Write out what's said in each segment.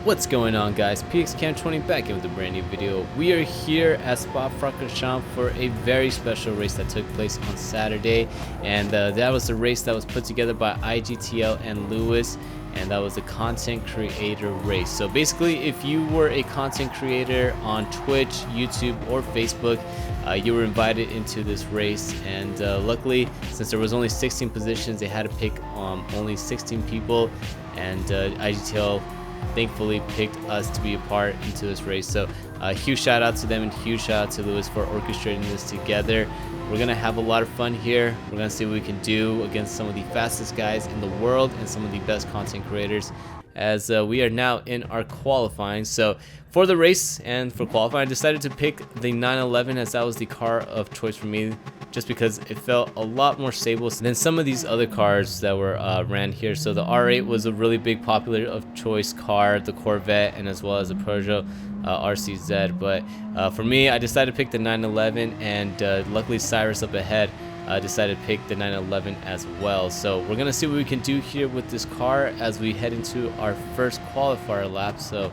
What's going on, guys? PXCam20 back in with a brand new video. We are here at Spa-Francorchamps for a very special race that took place on Saturday, and that was the race that was put together by IGTL and Lewis, and that was the content creator race. So basically, if you were a content creator on Twitch, YouTube, or Facebook, you were invited into this race, and luckily, since there was only 16 positions, they had to pick only 16 people, and IGTL thankfully picked us to be a part into this race. So huge shout out to them and huge shout out to Lewis for orchestrating this together. We're gonna have a lot of fun here. We're gonna see what we can do against some of the fastest guys in the world and some of the best content creators, as we are now in our qualifying. So for the race and for qualifying, I decided to pick the 911 as that was the car of choice for me, just because it felt a lot more stable than some of these other cars that were ran here. So the R8 was a really big popular of choice car, the Corvette, and as well as the Peugeot RCZ. But for me, I decided to pick the 911, and luckily Cyrus up ahead decided to pick the 911 as well. So we're gonna see what we can do here with this car as we head into our first qualifier lap. So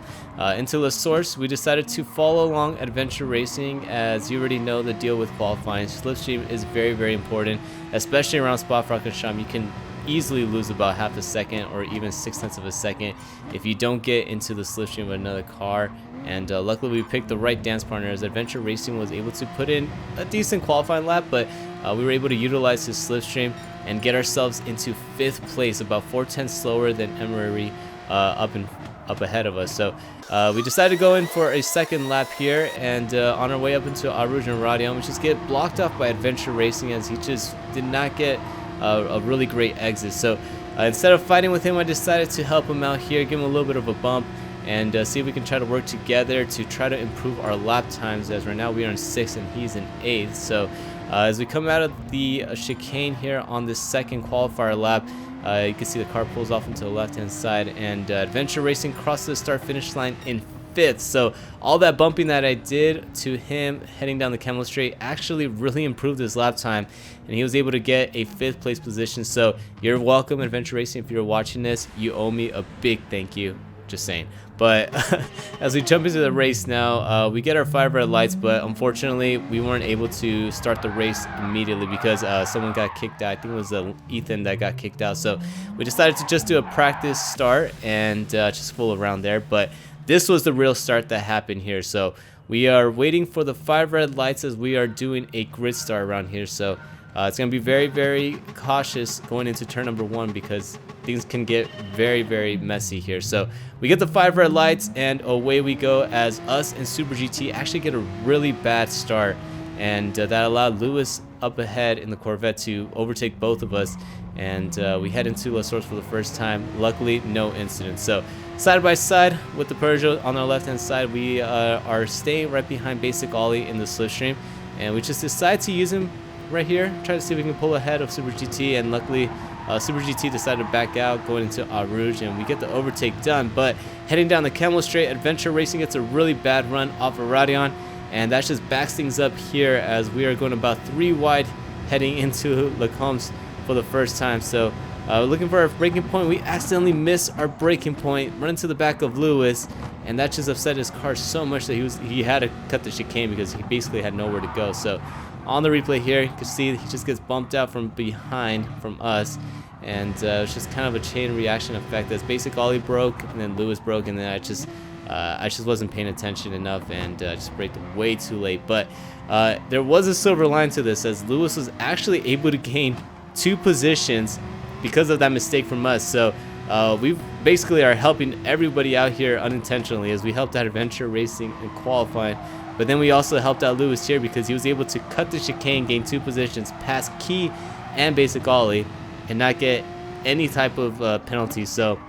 into the source, we decided to follow along adventure racing. As you already know, the deal with qualifying, slipstream is very, very important, especially around Spa-Francorchamps. You can easily lose about half a second or even 6/10 of a second if you don't get into the slipstream of another car. And luckily we picked the right dance partner, as adventure racing was able to put in a decent qualifying lap, but we were able to utilize his slipstream and get ourselves into 5th place, about 4/10 slower than Emery up ahead of us. So we decided to go in for a second lap here, and on our way up into Arouge and Radion, we just get blocked off by adventure racing, as he just did not get a really great exit. So instead of fighting with him, I decided to help him out here, give him a little bit of a bump, and see if we can try to work together to try to improve our lap times, as right now we are in 6th and he's in 8th. So as we come out of the chicane here on this second qualifier lap, you can see the car pulls off into the left hand side, and adventure racing crosses the start finish line in 5th. So all that bumping that I did to him heading down the Camel Straight actually really improved his lap time, and he was able to get a 5th place position. So you're welcome, adventure racing. If you're watching this, you owe me a big thank you, just saying. But as we jump into the race now, we get our 5 red lights, but unfortunately we weren't able to start the race immediately because someone got kicked out. I think it was Ethan that got kicked out. So we decided to just do a practice start and just fool around there. But this was the real start that happened here. So we are waiting for the 5 red lights as we are doing a grid start around here. So it's going to be very, very cautious going into turn number 1, because things can get very, very messy here. So we get the 5 red lights, and away we go, as us and Super GT actually get a really bad start, and that allowed Lewis up ahead in the Corvette to overtake both of us, and we head into La Source for the first time. Luckily, no incidents. So side by side with the Peugeot on our left hand side, we are staying right behind Basic Ollie in the slipstream, and we just decide to use him right here, try to see if we can pull ahead of Super GT, and luckily Super GT decided to back out going into Arouge, and we get the overtake done. But heading down the Camel Straight, adventure racing gets a really bad run off of Radion, and that just backs things up here, as we are going about 3 wide heading into Le Combs for the first time. So looking for our braking point, we accidentally miss our braking point, run into the back of Lewis, and that just upset his car so much that he had to cut the chicane because he basically had nowhere to go. So on the replay here, you can see he just gets bumped out from behind from us, and it's just kind of a chain reaction effect, as Basic Ollie broke, and then Lewis broke, and then I just wasn't paying attention enough, and just braked way too late. But there was a silver line to this, as Lewis was actually able to gain 2 positions because of that mistake from us. So we basically are helping everybody out here unintentionally, as we helped out adventure racing and qualifying. But then we also helped out Lewis here, because he was able to cut the chicane, gain 2 positions, pass Key and Basic Ollie, and not get any type of penalty. So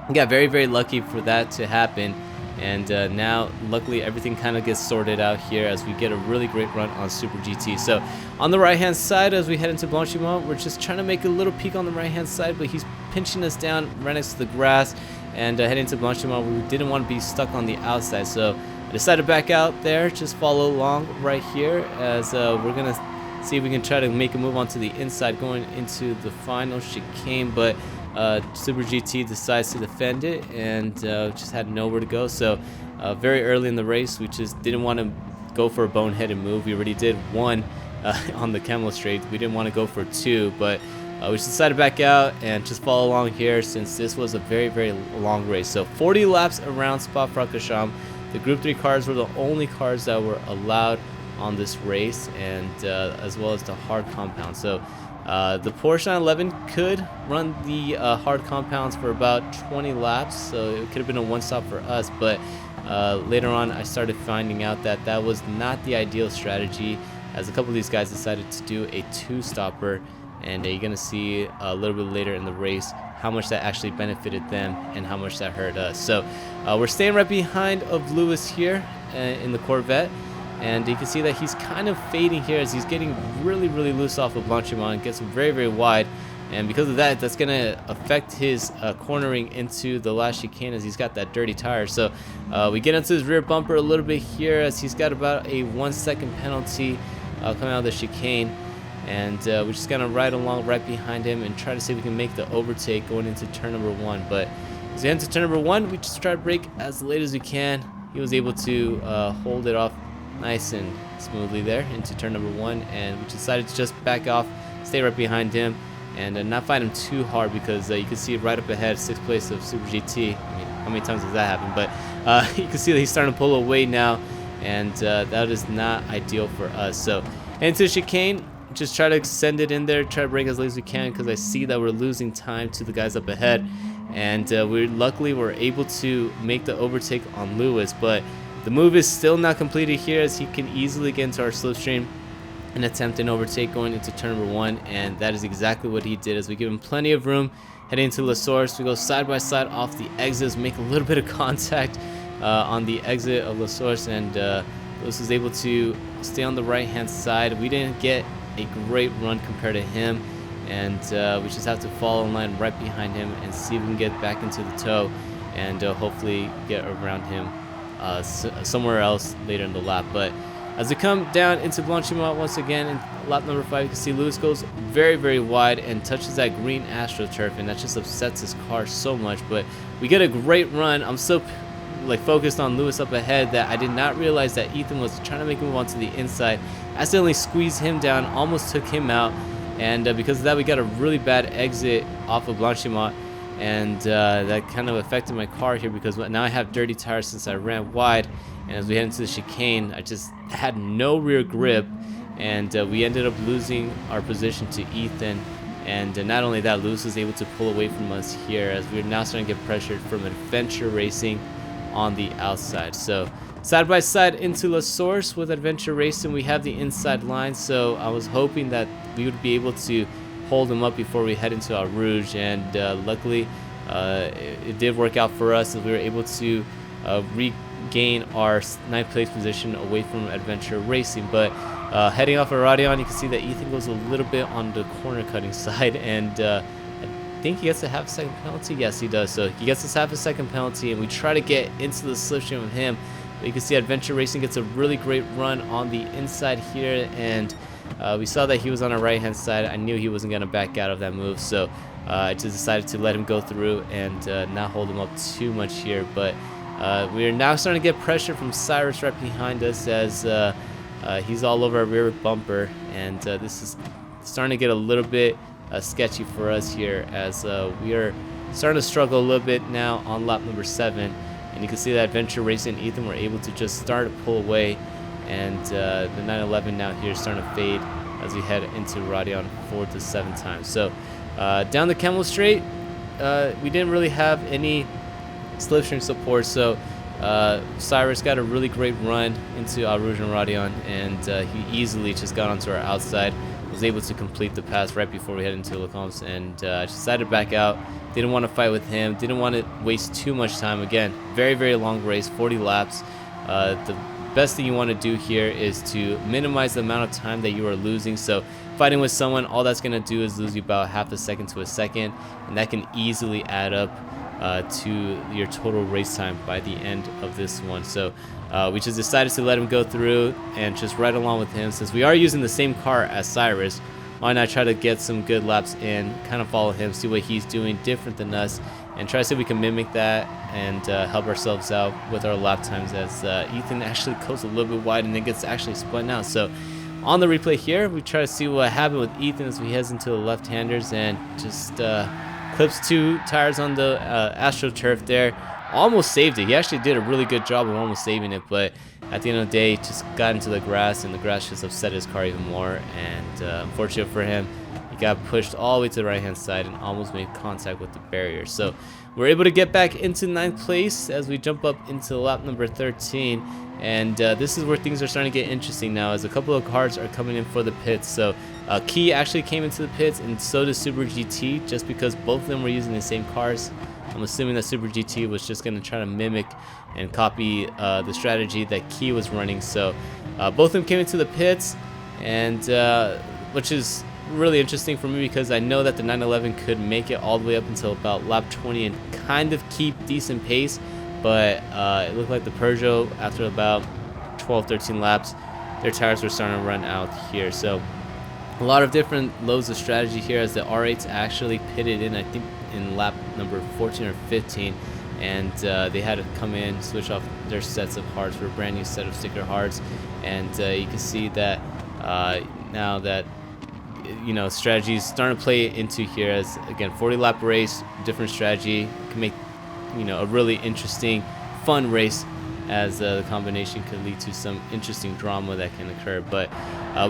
we got very, very lucky for that to happen. And now, luckily, everything kind of gets sorted out here as we get a really great run on Super GT. So on the right-hand side, as we head into Blanchimont, we're just trying to make a little peek on the right-hand side, but he's pinching us down right next to the grass. And heading to Blanchimont, we didn't want to be stuck on the outside. So I decided to back out there, just follow along right here, as we're going to see if we can try to make a move onto the inside going into the final chicane. But Super GT decides to defend it and just had nowhere to go. So very early in the race, we just didn't want to go for a boneheaded move. We already did one on the camel straight. We didn't want to go for two, but we just decided to back out and just follow along here since this was a very long race. So 40 laps around Spa-Francorchamps. The Group 3 cars were the only cars that were allowed on this race, and as well as the hard compound. So the Porsche 911 could run the hard compounds for about 20 laps, so it could have been a one stop for us, but later on I started finding out that that was not the ideal strategy, as a couple of these guys decided to do a two-stopper, and you're gonna see a little bit later in the race how much that actually benefited them and how much that hurt us. So we're staying right behind of Lewis here in the Corvette, and you can see that he's kind of fading here as he's getting really loose off of Blanchimont, gets very wide, and because of that, that's gonna affect his cornering into the last chicane as he's got that dirty tire. So we get into his rear bumper a little bit here as he's got about a 1 second penalty coming out of the chicane, and we're just gonna ride along right behind him and try to see if we can make the overtake going into turn number 1. But as we head into turn number 1, we just try to brake as late as we can. He was able to hold it off nice and smoothly there into turn number 1, and we decided to just back off, stay right behind him, and not fight him too hard, because you can see right up ahead, 6th place of Super GT. I mean, how many times does that happen? But you can see that he's starting to pull away now, and that is not ideal for us. So into chicane, just try to send it in there, try to brake as late as we can, because I see that we're losing time to the guys up ahead, and we luckily were able to make the overtake on Lewis, but the move is still not completed here as he can easily get into our slipstream and attempt an overtake going into turn number 1, and that is exactly what he did as we give him plenty of room heading into La Source. We go side by side off the exits, make a little bit of contact on the exit of La Source, and Lewis was able to stay on the right hand side. We didn't get a great run compared to him, and we just have to follow in line right behind him and see if we can get back into the tow and hopefully get around him somewhere else later in the lap. But as we come down into Blanchimont once again in lap number 5, you can see Lewis goes very wide and touches that green AstroTurf, and that just upsets his car so much. But we get a great run. I'm so focused on Lewis up ahead that I did not realize that Ethan was trying to make a move onto the inside. Accidentally squeezed him down, almost took him out, and because of that, we got a really bad exit off of Blanchimont, and that kind of affected my car here, because now I have dirty tires since I ran wide, and as we head into the chicane, I just had no rear grip, and we ended up losing our position to Ethan. And not only that, Lewis was able to pull away from us here as we're now starting to get pressured from Adventure Racing on the outside. So side by side into La Source with Adventure Racing, we have the inside line, so I was hoping that we would be able to hold him up before we head into our Rouge, and luckily it did work out for us as we were able to regain our 9th place position away from Adventure Racing. But heading off of Radion, you can see that Ethan goes a little bit on the corner cutting side, and I think he gets a half a second penalty. Yes, he does. So he gets this half a second penalty, and we try to get into the slipstream with him. But you can see Adventure Racing gets a really great run on the inside here, and we saw that he was on our right hand side. I knew he wasn't going to back out of that move, so I just decided to let him go through and not hold him up too much here. But we are now starting to get pressure from Cyrus right behind us as he's all over our rear bumper, and this is starting to get a little bit sketchy for us here as we are starting to struggle a little bit now on lap number 7, and you can see that Adventure Racing and Ethan were able to just start to pull away, and the 911 now here is starting to fade as we head into Radion 4 to 7 times. So down the Camel Straight, we didn't really have any slipstream support, so Cyrus got a really great run into Eau Rouge and Radion, and he easily just got onto our outside, was able to complete the pass right before we head into Lecomte, and decided to back out. Didn't want to fight with him, didn't want to waste too much time. Again, very long race, 40 laps. The best thing you want to do here is to minimize the amount of time that you are losing. So fighting with someone, all that's going to do is lose you about half a second to a second, and that can easily add up to your total race time by the end of this one. So we just decided to let him go through and just ride along with him. Since we are using the same car as Cyrus, why not try to get some good laps in, kind of follow him, see what he's doing different than us, and try to see if we can mimic that and help ourselves out with our lap times, as Ethan actually goes a little bit wide and then gets actually spun out. So on the replay here, we try to see what happened with Ethan as he heads into the left-handers and just clips 2 tires on the AstroTurf there. Almost saved it. He actually did a really good job of almost saving it, but at the end of the day, just got into the grass, and the grass just upset his car even more. And unfortunate for him, he got pushed all the way to the right-hand side and almost made contact with the barrier. So we're able to get back into 9th place as we jump up into lap number 13. And this is where things are starting to get interesting now, as a couple of cars are coming in for the pits. So Key actually came into the pits, and so did Super GT, just because both of them were using the same cars. I'm assuming that Super GT was just going to try to mimic and copy the strategy that Key was running. So both of them came into the pits, and which is really interesting for me, because I know that the 911 could make it all the way up until about lap 20 and kind of keep decent pace. But it looked like the Peugeot, after about 12-13 laps, their tires were starting to run out here. So a lot of different loads of strategy here, as the R8s actually pitted in, I think, in lap number 14 or 15, and they had to come in, switch off their sets of hards for a brand new set of sticker hards. And you can see that now that, you know, strategy is starting to play into here, as again, 40 lap race, different strategy can make, you know, a really interesting, fun race, as the combination could lead to some interesting drama that can occur. But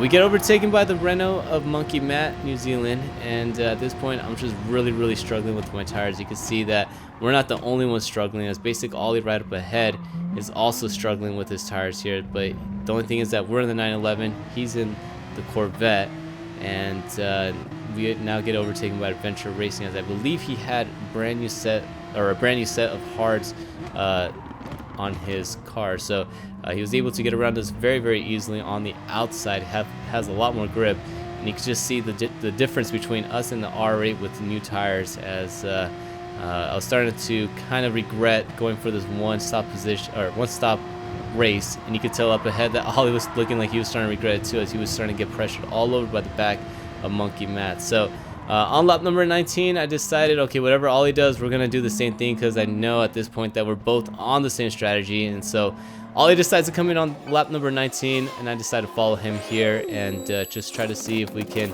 we get overtaken by the Renault of Monkey Matt, New Zealand, and at this point I'm just really struggling with my tires. You can see that we're not the only ones struggling, as Basic Ollie right up ahead is also struggling with his tires here. But the only thing is that we're in the 911, he's in the Corvette, and we now get overtaken by Adventure Racing, as I believe he had a brand new set of hards on his car. So he was able to get around us very easily on the outside, has a lot more grip, and you can just see the difference between us and the R8 with the new tires, as I was starting to kind of regret going for this one stop race, and you could tell up ahead that Ollie was looking like he was starting to regret it too, as he was starting to get pressured all over by the back of Monkey Matt. So on lap number 19, I decided, okay, whatever Ollie does, we're gonna do the same thing, because I know at this point that we're both on the same strategy. And so Ollie decides to come in on lap number 19, and I decided to follow him here and just try to see if we can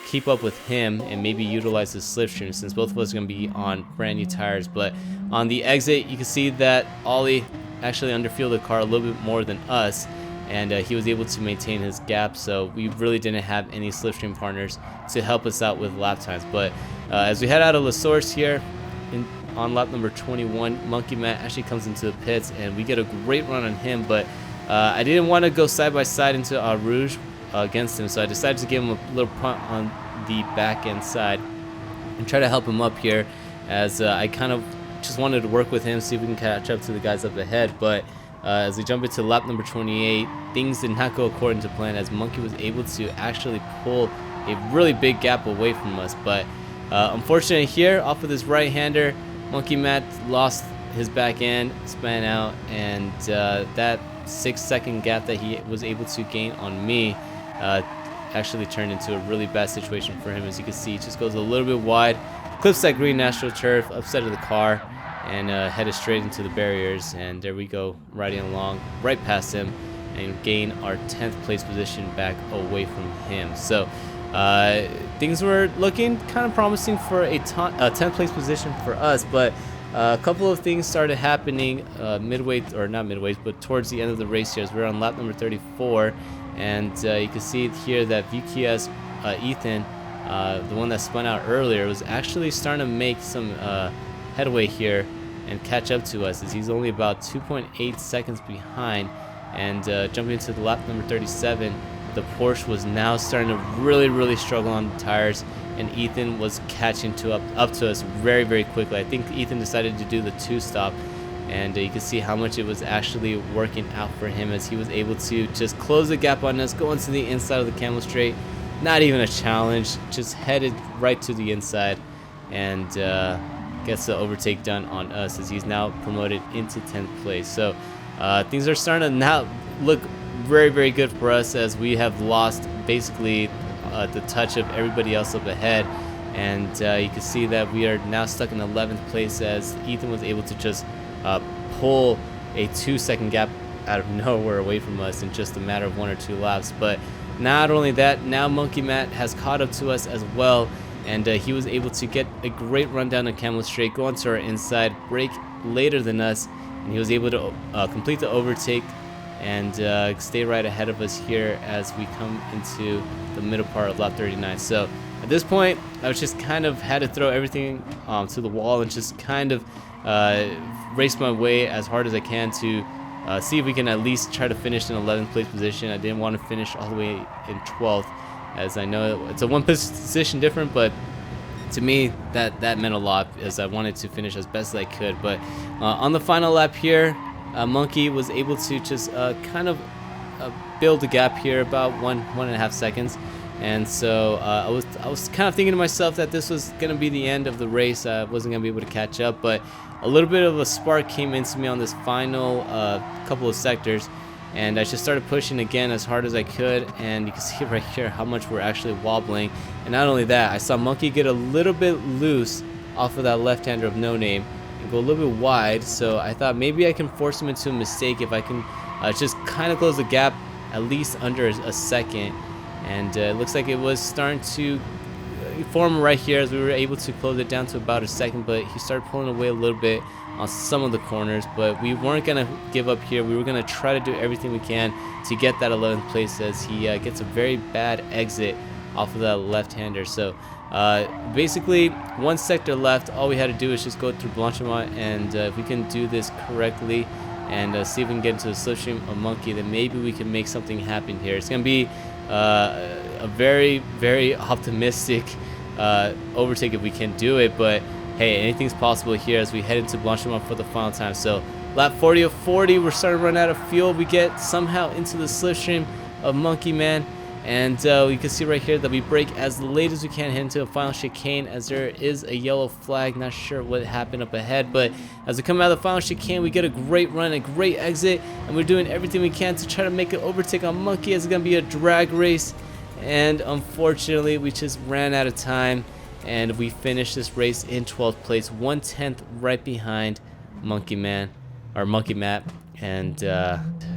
keep up with him and maybe utilize his slipstream, since both of us are going to be on brand new tires. But on the exit, you can see that Ollie actually underfielded the car a little bit more than us, and he was able to maintain his gap, so we really didn't have any slipstream partners to help us out with lap times. But as we head out of La Source here on lap number 21, Monkey Matt actually comes into the pits, and we get a great run on him. But I didn't want to go side by side into Eau Rouge against him, so I decided to give him a little punt on the back end side and try to help him up here, as I kind of just wanted to work with him, see if we can catch up to the guys up ahead. But as we jump into lap number 28, things did not go according to plan, as Monkey was able to actually pull a really big gap away from us. But unfortunately here, off of this right-hander, Monkey Matt lost his back end, span out, and that 6-second gap that he was able to gain on me actually turned into a really bad situation for him. As you can see, he just goes a little bit wide, clips that green AstroTurf, upset of the car, and headed straight into the barriers. And there we go, riding along right past him, and gain our 10th place position back away from him. So things were looking kind of promising for a 10th place position for us, but a couple of things started happening midway, or not midway, but towards the end of the race here, as we're on lap number 34. And you can see here that VQS Ethan, the one that spun out earlier, was actually starting to make some headway here and catch up to us, as he's only about 2.8 seconds behind. And jumping into the lap number 37, the Porsche was now starting to really struggle on the tires, and Ethan was catching up to us very quickly. I think Ethan decided to do the 2-stop, and you can see how much it was actually working out for him, as he was able to just close the gap on us, go into the inside of the Camel Straight. Not even a challenge, just headed right to the inside, and gets the overtake done on us, as he's now promoted into 10th place. So things are starting to now look very good for us, as we have lost basically the touch of everybody else up ahead. And you can see that we are now stuck in 11th place as Ethan was able to just pull a 2-second gap out of nowhere away from us in just a matter of 1 or 2 laps. But not only that, now Monkey Matt has caught up to us as well, and he was able to get a great run down the Camel Straight, go onto our inside, brake later than us, and he was able to complete the overtake and stay right ahead of us here as we come into the middle part of lap 39. So at this point, I was just kind of had to throw everything to the wall and just kind of race my way as hard as I can to see if we can at least try to finish in 11th place position. I didn't want to finish all the way in 12th, as I know it's a one position different, but to me that meant a lot as I wanted to finish as best as I could. But on the final lap here, Monkey was able to just kind of build a gap here about 1.5 seconds. And so I was kind of thinking to myself that this was going to be the end of the race. I wasn't going to be able to catch up, but a little bit of a spark came into me on this final couple of sectors, and I just started pushing again as hard as I could. And you can see right here how much we're actually wobbling. And not only that, I saw Monkey get a little bit loose off of that left-hander of No Name and go a little bit wide. So I thought maybe I can force him into a mistake if I can just kind of close the gap at least under a second. And it looks like it was starting to form right here as we were able to close it down to about a second, but he started pulling away a little bit on some of the corners. But we weren't going to give up here. We were going to try to do everything we can to get that 11th place as he gets a very bad exit off of that left-hander. So basically 1 sector left. All we had to do is just go through Blanchimont, and if we can do this correctly and see if we can get into the slipstream of Monkey, then maybe we can make something happen here. It's going to be a very, very optimistic overtake if we can do it, but hey, anything's possible here as we head into Blanchimont for the final time. So lap 40 of 40, we're starting to run out of fuel. We get somehow into the slipstream of Monkey Man, and you can see right here that we brake as late as we can, head into a final chicane as there is a yellow flag. Not sure what happened up ahead, but as we come out of the final chicane, we get a great run, a great exit, and we're doing everything we can to try to make an overtake on Monkey as it's going to be a drag race. And unfortunately, we just ran out of time, and we finished this race in 12th place, 1/10 right behind Monkey Man, or Monkey Matt. And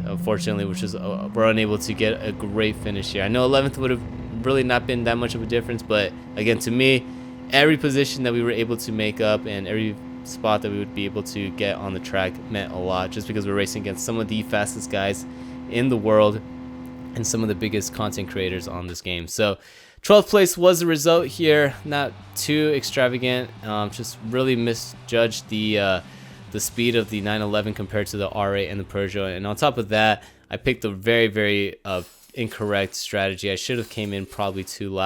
unfortunately, we're unable to get a great finish here. I know 11th would have really not been that much of a difference, but again, to me, every position that we were able to make up and every spot that we would be able to get on the track meant a lot, just because we're racing against some of the fastest guys in the world and some of the biggest content creators on this game. So 12th place was the result here. Not too extravagant, just really misjudged the speed of the 911 compared to the R8 and the Peugeot. And on top of that, I picked a very, very incorrect strategy. I should have came in probably 2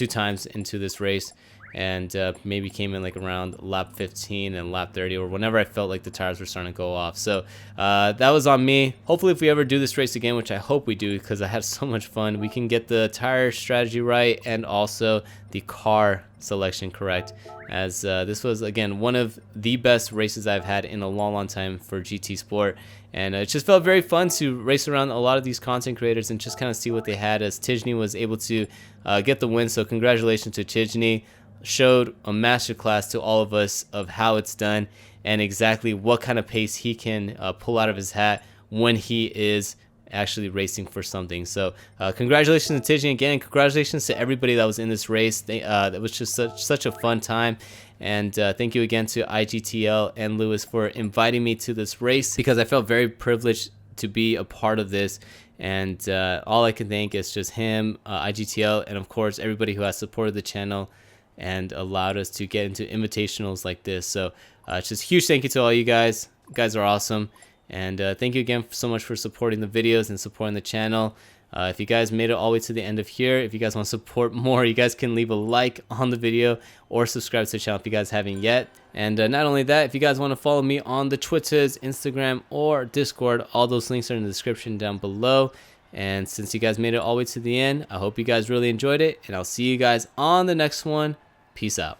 times into this race, and maybe came in like around lap 15 and lap 30, or whenever I felt like the tires were starting to go off. So that was on me. Hopefully if we ever do this race again, which I hope we do because I had so much fun, we can get the tire strategy right and also the car selection correct, as this was again one of the best races I've had in a long time for GT Sport. And it just felt very fun to race around a lot of these content creators and just kind of see what they had, as Tijni was able to get the win. So congratulations to Tijni. Showed a masterclass to all of us of how it's done and exactly what kind of pace he can pull out of his hat when he is actually racing for something. So congratulations to Tijni again, and congratulations to everybody that was in this race. That was just such a fun time. And thank you again to IGTL and Lewis for inviting me to this race, because I felt very privileged to be a part of this. And all I can thank is just him, IGTL, and of course everybody who has supported the channel and allowed us to get into invitationals like this. So just huge thank you to all you guys. You guys are awesome. And thank you again so much for supporting the videos and supporting the channel. If you guys made it all the way to the end of here, if you guys want to support more, you guys can leave a like on the video or subscribe to the channel if you guys haven't yet. And not only that, if you guys want to follow me on the Twitters, Instagram, or Discord, all those links are in the description down below. And since you guys made it all the way to the end, I hope you guys really enjoyed it, and I'll see you guys on the next one. Peace out.